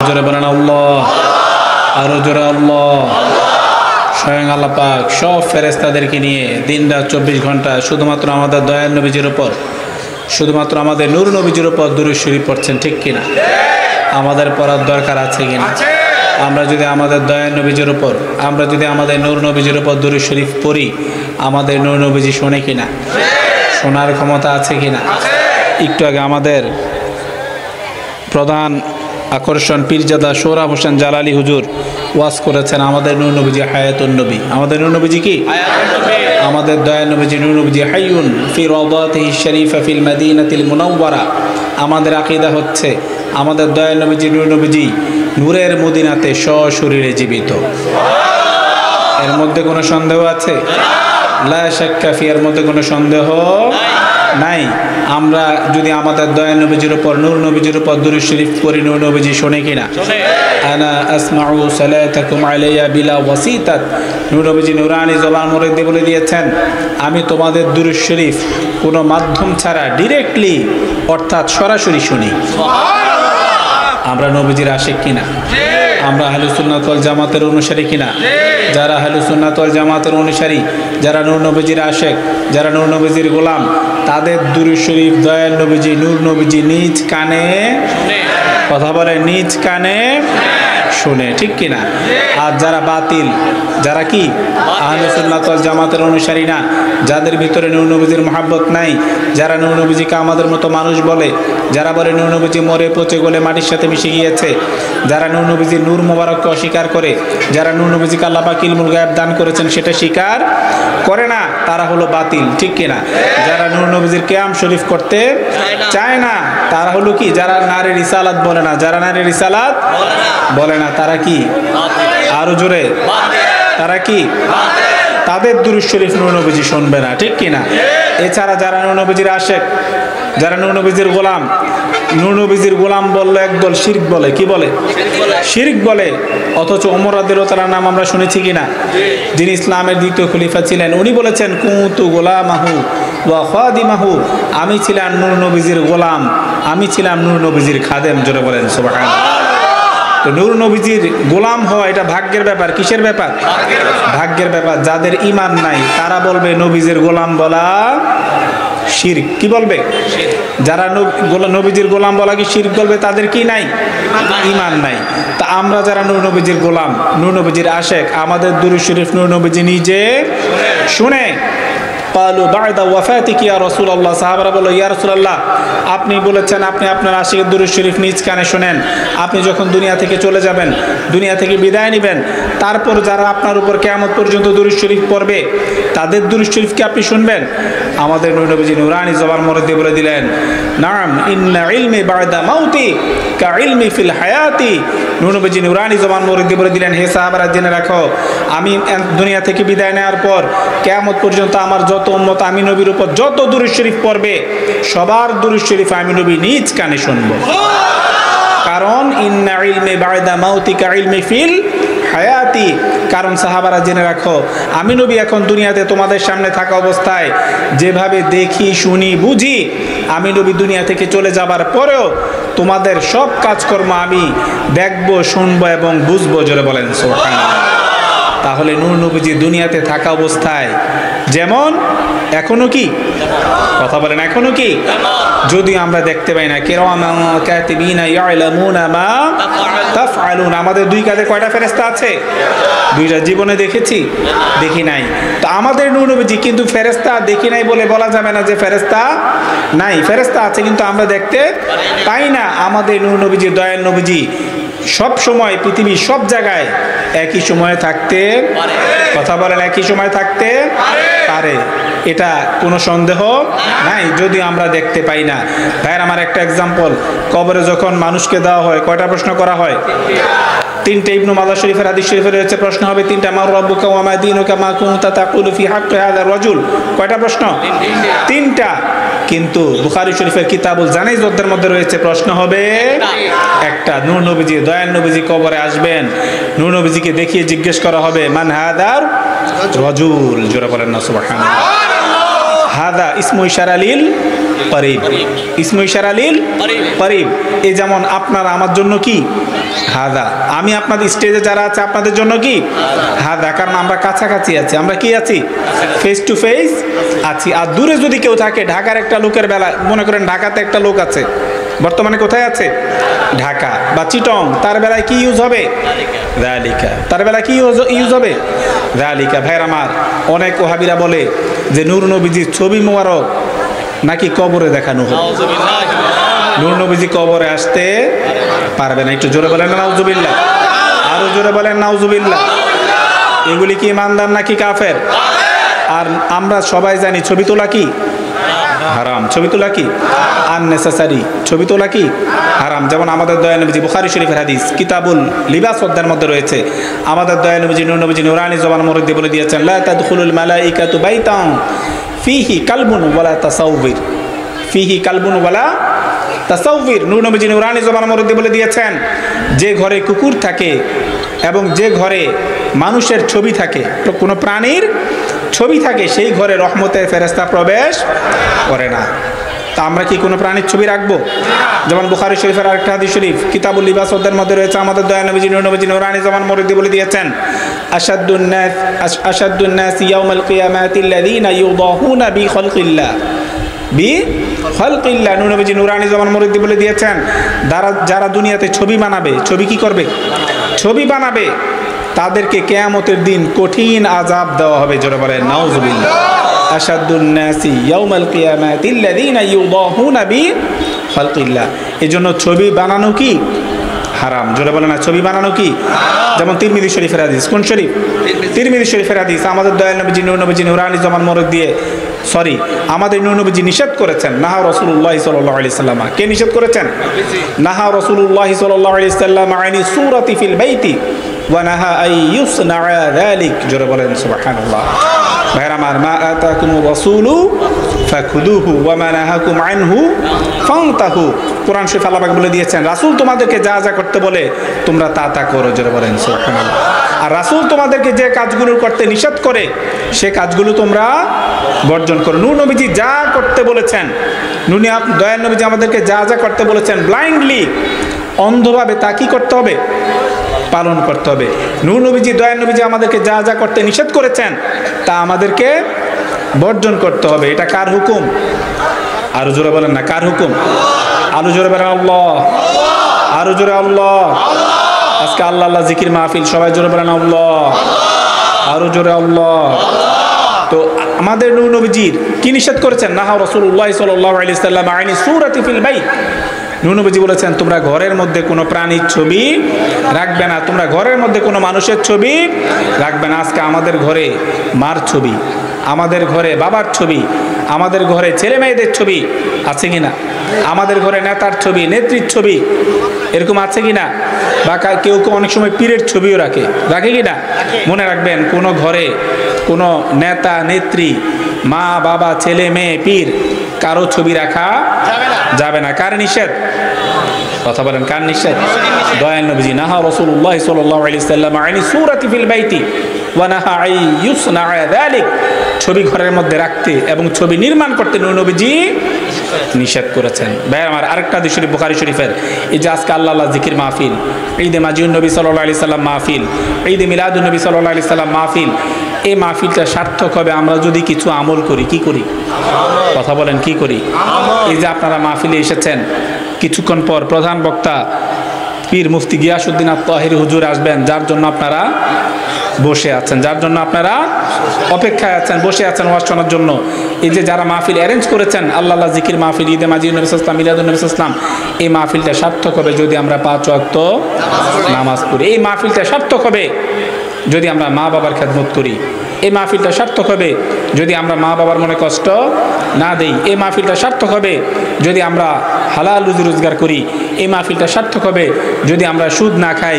জোরে বলেন আল্লাহ, আরো জোরে আল্লাহ। স্বয়ং আল্লাহ পাক সব ফেরেশতাদেরকে নিয়ে দিন-রাত 24 ঘন্টা শুধুমাত্র আমাদের দয়াল নবীজির উপর, শুধুমাত্র আমাদের নূর নবীজির উপর দুরূদ শরীফ পড়ছেন, ঠিক কিনা? আমাদের পড়ার দরকার আছে কিনা? আমরা যদি আমাদের দয়াল নবীজির উপর, আমরা যদি আমাদের নূর নবীজির উপর দুরূদ শরীফ পড়ি, আমাদের নূর নবীজি শোনে কিনা? শোনার ক্ষমতা আছে কিনা? একটু আগে আমাদের প্রধান আকর্ষণ পীরজাদা সোহরাব হোসেন জালালি হুজুর ওয়াজ করেছেন আমাদের নূর নবীজি হায়াতুন নবী। আমাদের নূর নবীজি কি? আমাদের দয়াল নবীজি নূর নবীজি হাইয়ুন ফি রাদাতিহি শরীফা ফিল মদিনাতিল মুনাওয়ারা। আমাদের আকীদা হচ্ছে আমাদের দয়াল নবীজি নূর নবীজি নূরের মদিনাতে সশরীরে জীবিত। এর মধ্যে কোনো সন্দেহ আছে? লা শাক্কা ফি, এর মধ্যে কোনো সন্দেহ নাই। আমরা যদি আমাদের দয়াল নবীজির উপর, নূর নবীজির উপর দুরূদ শরীফ পড়ি, নূর নবীজি শোনে কিনা? আনা আসমাউ সালাতাকুম আলাইয়া বিলা ওয়াসিতাত। নূর নবীজি নুরানি জবান মুরিদ বলে দিয়েছেন, আমি তোমাদের দুরূদ শরীফ কোনো মাধ্যম ছাড়া ডিরেক্টলি অর্থাৎ সরাসরি শুনি। আমরা নবীজির আশিক কিনা? আমরা আহলুস সুন্নাত ওয়াল জামাতের অনুসারী কিনা? যারা আহলুস সুন্নাত ওয়াল জামাতের অনুসারী, যারা নূর নবীজির আশিক, যারা নূর নবীজির গোলাম, তাদের দুরূদ শরীফ দয়াল নবীজি নূর নবীজি নিজ কানে, কথা বলে নিজ কানে শুনে, ঠিক কিনা? আর যারা বাতিল, যারা কি আহলে সুন্নাত ওয়াল জামাতের অনুসারী না, যাদের ভিতরে নূর নবীজির মহব্বত নাই, যারা নূর নবীজিকে আমাদের মতো মানুষ বলে, যারা বলে নূর নবীজি মরে পচে গলে মাটির সাথে মিশে গিয়েছে, যারা নূর নবীজির নূর মোবারককে অস্বীকার করে, যারা নূর নবীজিকে আল্লাহ পাক ইলমুল গায়ব দান করেছেন সেটা স্বীকার করে না, তারা হলো বাতিল, ঠিক কিনা? যারা নূর নবীজির কিয়াম শরীফ করতে চায় না, তারা হলো কি? যারা নারীর রিসালাত বলে না, যারা নারীর রিসালাত বলে না, তারা কি? আরো জোরে, তারা কি? তাদের দুরূদ শরীফ নূর নবীজি শুনবে না, ঠিক কিনা? এছাড়া যারা নূর নবীজির আশিক, যারা নূর নবীজির গোলাম, নূর নবীজির গোলাম বললে একদল শিরক বলে, কি বলে? শিরক বলে। অথচ ওমর রাদিয়াল্লাহু তাআলার নাম আমরা শুনেছি কিনা? যিনি ইসলামের দ্বিতীয় খলিফা ছিলেন, উনি বলেছেন কুনতু গোলামাহু ওয়া খাদিমাহু, আমি ছিলাম নূর নবীজির গোলাম, আমি ছিলাম নূর নবীজির খাদেম। জোরে বলেন সুবহানাল্লাহ। তো নূর নবীজির গোলাম হওয়া এটা ভাগ্যের ব্যাপার। কিসের ব্যাপার? ভাগ্যের ব্যাপার। যাদের ঈমান নাই তারা বলবে নবীজির গোলাম বলা শিরক। কি বলবে? যারা নবীজির গোলাম বলা কি শিরক বলবে, তাদের কি নাই? ঈমান নাই। তা আমরা যারা নূর নবীজির গোলাম, নূর নবীজির আশিক, আমাদের দুরূদ শরীফ নূর নবীজি নিজে শুনে। قالوا بعد وفاتك يا رسول الله, সাহাবারা বলল ইয়া রাসূলুল্লাহ, আপনি বলেছেন আপনি আপনার আশিকের দুরূদ শরীফ নিজ কানে শুনেন, আপনি যখন দুনিয়া থেকে চলে যাবেন, দুনিয়া থেকে বিদায় নেবেন, তারপর যারা আপনার উপর কিয়ামত পর্যন্ত দুরূদ শরীফ পড়বে তাদের দুরূদ শরীফ কি আপনি শুনবেন? আমাদের নূর নবীজি নুরানি জবান মুরিদ বলে দিলেন, নাম ইন্না ইলমি বা'দা মাউতি কা ইলমি ফিল হায়াতি। নূর নবীজি নুরানি জবান মুরিদ বলে দিলেন, হে সাহাবারা জেনে রাখো, আমি দুনিয়া থেকে বিদায় নেওয়ার পর কিয়ামত পর্যন্ত আমার যত উম্মত আমি নবীর উপর যত দুরূদ শরীফ পড়বে সবার দুরূদ শরীফ আমি নবী নিজ কানে শুনবো। কারণ ইন্না ইলমি বা'দা মাউতি কা ইলমি ফিল হায়াতি। কারণ সাহাবারা জেনে রাখো, আমি নবী এখন দুনিয়াতে তোমাদের সামনে থাকা অবস্থায় যেভাবে দেখি শুনি বুঝি, আমি নবী দুনিয়া থেকে চলে যাবার পরেও তোমাদের সব কাজকর্ম আমি দেখবো, শুনবো এবং বুঝবো। জোরে বলেন সুবহানাল্লাহ। তাহলে নূর নবীজি দুনিয়াতে থাকা অবস্থায় যেমন এখনো কি? কথা বলেন, এখনো কি? যদি আমরা দেখতে পাই না, কিরামান কাতিবিনা ইয়ালামুনা মা তাফআলুন, আমাদের দুই কাঁধে কয়টা ফেরেশতা আছে? দুইটা। জীবনে দেখেছি? দেখি নাই। তো আমাদের নূর নবীজি কিন্তু ফেরেশতা দেখি নাই বলে বলা যাবে না যে ফেরেশতা নাই। ফেরেশতা আছে কিন্তু আমরা দেখতে পাই না। আমাদের নূর নবীজি, দয়াল নবীজি সব সময় পৃথিবীর সব জায়গায় একই সময়ে থাকতে, কথা বলেন, একই সময় থাকতে পারে, এটা কোনো সন্দেহ নাই, যদি আমরা দেখতে পাই না। ভাইয়ের আমার একটা এক্সাম্পল, কবরে যখন মানুষকে দেওয়া হয় কয়টা প্রশ্ন করা হয়? তিনটে। ইবনু মাজাহ শরীফের হাদিস শরীফে রয়েছে প্রশ্ন হবে তিনটা। মা রাব্বুকা ওয়া মা দীনুকা মা কুনতা তাকুলু ফি হাক্কি হাযা রাজুল। কয়টা প্রশ্ন? তিনটা। কিন্তু বুখারী শরীফের কিতাবুল জানাইজদের মধ্যে রয়েছে প্রশ্ন হবে একটা। নূর নবীজি, দয়াল নবীজি কবরে আসবেন, নূর নবীজিকে দেখিয়ে জিজ্ঞেস করা হবে মান হাদার রাজুল। জোরে বলেন না সুবহানাল্লাহ। হাদা হাদা ইসমু ইশারা লিল করিব, ইসমু ইশারা লিল করিব। এই যেমন আপনার আমার জন্য কি হাদা, আমি আপনাদের স্টেজে যারা আছে আপনাদের জন্য কি হাদা, কারণ আমরা কাছাকাছি আছি, আমরা কি আছি ফেস টু ফেস আছি। আর দূরে যদি কেউ থাকে, ঢাকার একটা লোকের বেলা মনে করেন ঢাকাতে একটা লোক আছে, বর্তমানে কোথায় আছে ঢাকা বা চিটং, তার বেলায় কি ইউজ হবে যালিকা, তার বেলায় কি ইউজ হবে যালিকা। ভাইয়ের আমার, অনেক ওহাবিরা বলে যে নূর নবীজির ছবি মোবারক নাকি কবরে দেখানো হবে, নূর নবীজি কবরে আসতে পারবে না। একটু জোরে বলেন নাউজুবিল্লাহ, আরো জোরে বলেন নাউজুবিল্লাহ। এগুলি কি ইমানদার নাকি কাফের? আর আমরা সবাই জানি ছবি তোলা কি হারাম, ছবি তোলা কি আননেসেসারি, ছবি তোলা কি হারাম। যেমন আমাদের দয়াল নবীজি বুখারী শরীফের হাদিস কিতাবুল লিবাস অধ্যায়ের মধ্যে রয়েছে, আমাদের দয়াল নবীজি নূর নবীজি নুরানি জবান মধ্যে বলে দিয়েছেন, লা তাদখুলুল মালাইকাতু বাইতান ফিহি কালবুন ওয়ালা তাসাউবির, ফিহি কালবুন ওয়ালা তাসাউবির। নূর নবীজি নুরানি জবান মধ্যে বলে দিয়েছেন, যে ঘরে কুকুর থাকে এবং যে ঘরে মানুষের ছবি থাকে, কোনো প্রাণীর ছবি থাকে, সেই ঘরে রহমতের ফেরেশতা প্রবেশ করে না। তা আমরা কি কোনো প্রাণীর ছবি রাখবো? যেমন বুখারী শরীফের আরেকটা হাদিস শরীফ কিতাবুল লিবাস অধ্যায়ের মধ্যে রয়েছে, আমাদের দয়াল নবীজি নূর নবীজি নুরানি জবান মধ্যে বলে দিয়েছেন, আশাদ্দুন নাস ইয়াউমাল কিয়ামাতি আল্লাযীনা ইউদাহুনা বি খালকিল্লাহ, বি খালকিল্লাহ। নূর নবীজি নুরানি জবান মধ্যে বলে দিয়েছেন, যারা দুনিয়াতে ছবি বানাবে, ছবি কি করবে ছবি বানাবে, তাদেরকে কিয়ামতের দিন কঠিন আযাব দেওয়া হবে। জোরে বলেন নাউজুবিল্লাহ। আশাদ্দুন নাসি ইয়াউমাল কিয়ামাতি আল্লাযীনা ইউদাহুনা বি খালকিল্লাহ। এজন্য ছবি বানানো কি হারাম। জোরে বলেন না, ছবি বানানো কি। যেমন তিরমিজি শরীফের হাদিস, কোন শরীফ? তিরমিজি শরীফের হাদিস, আমাদের দয়াল নবীজি নূর নবীজি নুরানি জবান মরদ দিয়ে আমাদের নূর নবীজি নিষেধ করেছেন, নাহা রাসূলুল্লাহ সাল্লাল্লাহু আলাইহি সাল্লাম। কে নিষেধ করেছেন? নাহা রাসূলুল্লাহ সাল্লাল্লাহু আলাইহি সাল্লাম আনি সূরাতি ফিল বাইতি ওয়া নাহা আই ইউসনা যালিক। জোরে বলেন সুবহানাল্লাহ। ভাইরা আমার, মা আতাকুমুর রাসূলু ফাখুদুহু ওয়া মা নাহাকুম আনহু ফান্তাহু। কোরআন শরীফে আল্লাহ পাক বলে দিয়েছেন, রাসূল তোমাদেরকে যা যা করতে বলে তোমরা তা তা করো। জোরে বলেন সুবহানাল্লাহ। আর রাসূল তোমাদেরকে যে কাজগুলো করতে নিষেধ করে সে কাজগুলো তোমরা বর্জন করো। নূর নবীজি যা করতে বলেছেন, দয়াল নবীজি আমাদেরকে যা যা করতে বলেছেন, ব্লাইন্ডলি অন্ধভাবে তা কি করতে হবে পালন করতে হবে। নূর নবীজি দয়াল নবীজি আমাদেরকে যা যা করতে নিষেধ করেছেন তা আমাদেরকে বর্জন করতে হবে। এটা কার হুকুম? আরো জোরে বলেন না, কার হুকুম? আরো জোরে বলেন আল্লাহ, আরো জোরে আল্লাহ। আজকে আল্লাহ আল্লাহ জিকির মাহফিল, সবাই জোরে বলেন আল্লাহ, আরো জোরে আল্লাহ। তো আমাদের নূর নবীজির কি নিষেধ করেছেন? নাহা রাসূলুল্লাহ সাল্লাল্লাহু আলাইহি সাল্লাম আনি সূরাতি ফিল বাইত। নূর নবীজি বলেছেন, তোমরা ঘরের মধ্যে কোনো প্রাণীর ছবি রাখবে না, তোমরা ঘরের মধ্যে কোনো মানুষের ছবি রাখবে না। আজকে আমাদের ঘরে মার ছবি, আমাদের ঘরে বাবার ছবি, আমাদের ঘরে ছেলে মেয়েদের ছবি আছে কিনা? আমাদের ঘরে নেতার ছবি, নেত্রীর ছবি এরকম আছে কিনা? বা কেউ কেউ অনেক সময় পীরের ছবিও রাখে, রাখে কিনা? মনে রাখবেন, কোনো ঘরে কোনো নেতা নেত্রী, মা বাবা ছেলে মেয়ে পীর কারো ছবি রাখা যাবে না। কার নিষেধ? কথা বলেন, কার নিষেধ? দয়াল নবীজি নাহা রাসূলুল্লাহ সাল্লাল্লাহু আলাইহি সাল্লাম আনি সূরাতি ফিল বাইতি ওয়া নাহা আই ইউসনা যালিক। ছবি ঘরের মধ্যে রাখতে এবং ছবি নির্মাণ করতে নূর নবীজি নিষেধ করেছেন। ভাই আমার, আরেকটা হাদিস শরীফ বুখারী শরীফের, এই যে আজকে আল্লাহ আল্লাহ জিকির মাহফিল, ঈদে মাজিউন নবী সাল্লাল্লাহু আলাইহি সাল্লাম মাহফিল, ঈদে মিলাদুন নবী সাল্লাল্লাহু আলাইহি সাল্লাম মাহফিল, এই মাহফিলটা সার্থক হবে আমরা যদি কিছু আমল করি। কি করি? কথা বলেন, কি করি? এই যে আপনারা মাহফিলে এসেছেন, কিছুক্ষণ পর প্রধান বক্তা পীর মুফতি গিয়াসউদ্দিন আত-তাহেরি হুজুর আসবেন, যার জন্য আপনারা বসে আছেন, যার জন্য আপনারা অপেক্ষায় আছেন, বসে আছেন ওয়াজ শোনার জন্য। এই যে যারা মাহফিল অ্যারেঞ্জ করেছেন, আল্লাহ আল্লাহ জিকির মাহফিল, ঈদে মাজিউন নবী সাল্লাল্লাহু আলাইহি মিলাদুন নবী সাল্লাল্লাহু আলাইহি ওয়াসাল্লাম, এই মাহফিলটা সার্থক হবে যদি আমরা 5 ওয়াক্ত নামাজ পড়ি। এই মাহফিলটা সার্থক হবে যদি আমরা মা বাবার খেদমত করি। এই মাহফিলটা সার্থক হবে যদি আমরা মা বাবার মনে কষ্ট না দেই। এই মাহফিলটা সার্থক হবে যদি আমরা হালাল রুজি রোজগার করি। এই মাহফিলটা সার্থক হবে যদি আমরা সুদ না খাই,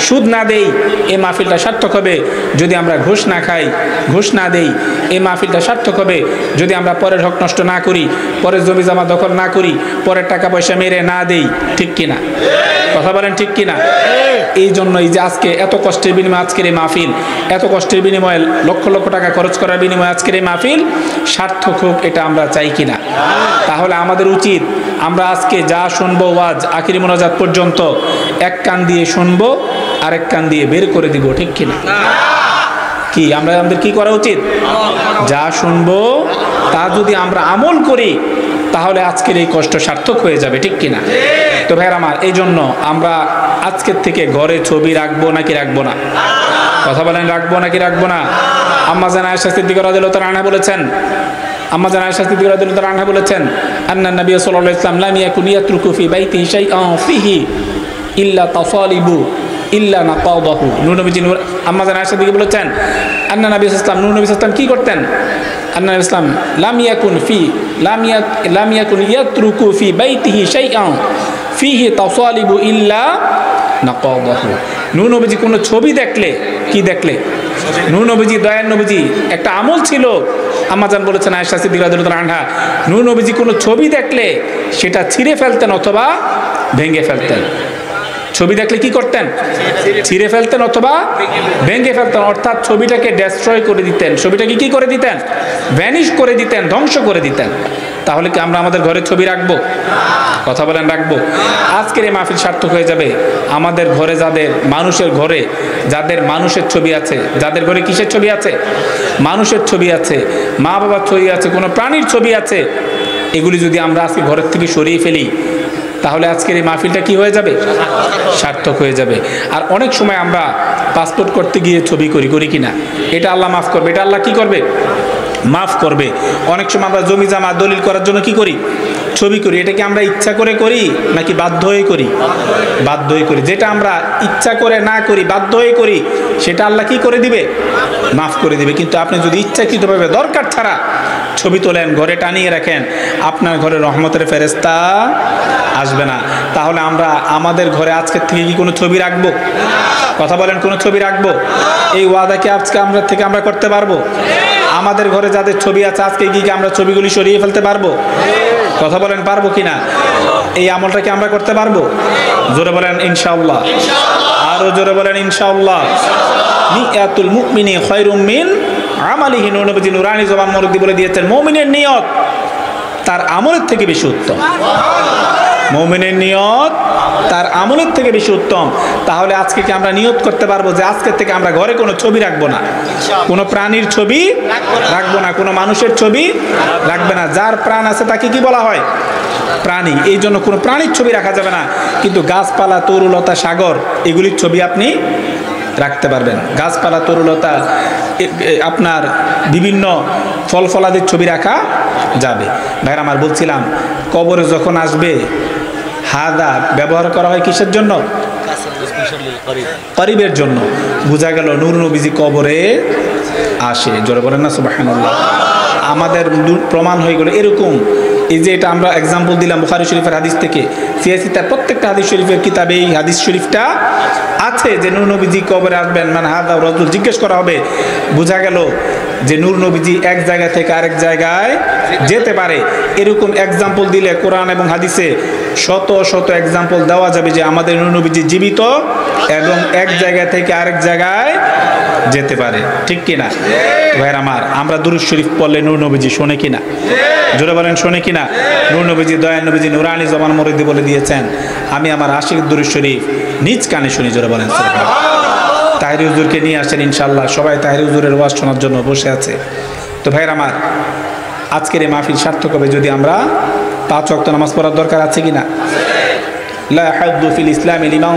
সুদ না দেই। এই মাহফিলটা সার্থক হবে যদি আমরা ঘুষ না খাই, ঘুষ না দেই। এই মাহফিলটা সার্থক হবে যদি আমরা পরের হক নষ্ট না করি, পরের জমি জমা দখল না করি, পরের টাকা পয়সা মেরে না দেই। ঠিক কিনা? কথা বলেন, ঠিক কিনা? এই জন্য এই যে আজকে এত কষ্টের বিনিময়ে আজকের এই মাহফিল, এত কষ্টের বিনিময়ে লক্ষ লক্ষ টাকা খরচ করার বিনিময়ে আজকের এই মাহফিল সার্থক হোক, এটা আমরা চাই কিনা? তাহলে আমাদের উচিত আমরা আজকে যা শুনবো ওয়াজ আখিরি মোনাজাত পর্যন্ত এক কান দিয়ে শুনবো, আরেক কান দিয়ে বের করে দিব, ঠিক কিনা? কি আমাদের কি করা উচিত? যা শুনবো তা যদি আমরা আমল করি তাহলে আজকের এই কষ্ট সার্থক হয়ে যাবে, ঠিক কিনা? তো ভাইয়ের আমার, এই জন্য আমরা আজকের থেকে ঘরে ছবি রাখবো নাকি রাখবো না? কথা বলেন, রাখবো নাকি রাখবো না? আম্মা জান আয়েশা সিদ্দিকা রাদিয়াল্লাহু তাআলা আনহা বলেছেন, আম্মা জান আয়েশা সিদ্দিকা রাদিয়াল্লাহু তাআলা আনহা বলেছেন, আন্না নবী সাল্লাল্লাহু আলাইহি ওয়াসাল্লাম লাম ইয়াকুন ইয়াতরুকু ফি বাইতিহি শাইআন ফিহি ইল্লা তাসালিবু ইল্লা নাকাদাহু। নূর নবীজি আম্মা জান আয়েশা দিকে বলেছেন, আন্না নবী সাল্লাল্লাহু আলাইহি ওয়াসাল্লাম, নূর নবী সাল্লাল্লাহু আলাইহি ওয়াসাল্লাম কি করতেন? আন্না নবী সাল্লাল্লাহু আলাইহি ওয়াসাল্লাম লাম ইয়াকুন ইয়াতরুকু ফি বাইতিহি শাইআন ফিহি তাসালিবু ইল্লা নাকাদাহু। নূর নবীজি কোনো ছবি দেখলে, কি দেখলে? নূর নবীজি, দয়ার নবীজি, একটা আমল ছিল, আম্মা জান বলেছেন আয়েশা সিদ্দিকা রাদিয়াল্লাহু তাআলা আনহা, নূর নবীজি কোনো ছবি দেখলে সেটা ছিঁড়ে ফেলতেন অথবা ভেঙে ফেলতেন। ছবি দেখলে কি করতেন? ছিঁড়ে ফেলতেন অথবা ভেঙে ফেলতেন, অর্থাৎ ছবিটাকে ডেস্ট্রয় করে দিতেন, ছবিটাকে কি করে দিতেন? ভ্যানিশ করে দিতেন, ধ্বংস করে দিতেন। তাহলে কি আমরা আমাদের ঘরে ছবি রাখবো? কথা বলেন, রাখবো? আজকের এই মাহফিল সার্থক হয়ে যাবে আমাদের ঘরে, যাদের মানুষের ঘরে, যাদের মানুষের ছবি আছে, যাদের ঘরে কিসের ছবি আছে? মানুষের ছবি আছে, মা বাবার ছবি আছে, কোনো প্রাণীর ছবি আছে, এগুলি যদি আমরা আজকে ঘরের থেকে সরিয়ে ফেলি তাহলে আজকের এই মাহফিলটা কি হয়ে যাবে? সার্থক হয়ে যাবে। আর অনেক সময় আমরা পাসপোর্ট করতে গিয়ে ছবি করি কিনা? এটা আল্লাহ মাফ করবে, এটা আল্লাহ কি করবে? মাফ করবে। অনেক সময় আমরা জমি জামা দলিল করার জন্য কি করি? ছবি করি। এটা কি আমরা ইচ্ছা করে করি নাকি বাধ্য হয়ে করি? বাধ্য হয়ে করি। যেটা আমরা ইচ্ছা করে না করি, বাধ্য হয়ে করি, সেটা আল্লাহ কি করে দিবে? মাফ করে দিবে। কিন্তু আপনি যদি ইচ্ছাকৃতভাবে দরকার ছাড়া ছবি তোলেন, ঘরে টানিয়ে রাখেন, আপনার ঘরে রহমতের ফেরেশতা আসবে না। তাহলে আমরা আমাদের ঘরে আজকের থেকে কি কোনো ছবি রাখবো? কথা বলেন, কোনো ছবি রাখবো? এই ওয়াদা কি আজকে আমরা করতে পারবো? আমাদের ঘরে যাদের ছবি আছে আজকে গিয়ে আমরা ছবিগুলি সরিয়ে ফেলতে পারবো? কথা বলেন, পারবো কিনা? এই আমলটা কি আমরা করতে পারবো? জোরে বলেন ইনশাআল্লাহ। আরো জোরে বলেন ইনশাআল্লাহ। নিয়াতুল মুমিনি খায়রুম মিন আমালিহি। নবী নুরানি জবান মুরব্বি বলে দিয়েছেন, মুমিনের নিয়ত তার আমলের থেকে বেশি উত্তম। মুমিনের নিয়ত তার আমলের থেকে বেশি উত্তম। তাহলে আজকে কি আমরা নিয়ত করতে পারবো যে আজকের থেকে আমরা ঘরে কোনো ছবি রাখবো না, কোনো প্রাণীর ছবি রাখবো না, কোনো মানুষের ছবি রাখবে না? যার প্রাণ আছে তাকে কি বলা হয়? প্রাণী। এই জন্য কোনো প্রাণীর ছবি রাখা যাবে না, কিন্তু গাছপালা, তরুলতা, সাগর, এগুলির ছবি আপনি রাখতে পারবেন। গাছপালা, তরুলতা, আপনার বিভিন্ন ফল ফলাদির ছবি রাখা যাবে। ভাইরা আমার, বলছিলাম কবরে যখন আসবে হাদা ব্যবহার করা হয় কিসের জন্য? করিবের জন্য। বোঝা গেল নূর নবীজি কবরে আসে। জোরে বলেন না সুবহানাল্লাহ। আমাদের প্রমাণ হয়ে গেল এরকম। এই যে এটা আমরা এক্সাম্পল দিলাম বুখারী শরীফের হাদিস থেকে, সিয়াসিতার প্রত্যেকটা হাদিস শরীফের কিতাবে এই হাদিস শরীফটা আছে যে নূর নবীজি কবরে আসবেন, মানে হাদা রাজুল জিজ্ঞেস করা হবে। বোঝা গেল যে নূর নবীজি এক জায়গা থেকে আরেক জায়গায় যেতে পারে। এরকম এক্সাম্পল দিলে কোরআন এবং হাদিসে শত শত এক্সাম্পল দেওয়া যাবে যে আমাদের নূর নবীজি জীবিত এবং এক জায়গা থেকে আরেক জায়গায় যেতে পারে, ঠিক কিনা? ভাইয়ের আমার, আমরা দুরূদ শরীফ পড়লে নূর নবীজি শোনে কিনা? জোরে বলেন, শোনে কিনা? নূর নবীজি, দয়ার নবীজি নুরানি জবান মুরব্বি বলে দিয়েছেন, আমি আমার আশিক দুরূদ শরীফ নিজ কানে শুনি। জোরে বলেন সুবহানাল্লাহ। তাহেরি হুজুরকে নিয়ে আসেন ইনশাআল্লাহ, সবাই তাহেরি হুজুরের ওয়াজ শোনার জন্য বসে আছে। তো ভাইয়ের আমার, আজকের এই মাহফিল সার্থক হবে যদি আমরা 5 ওয়াক্ত নামাজ পড়ার দরকার আছে কিনা? লা হাদ্দু ফিল ইসলামি লিমান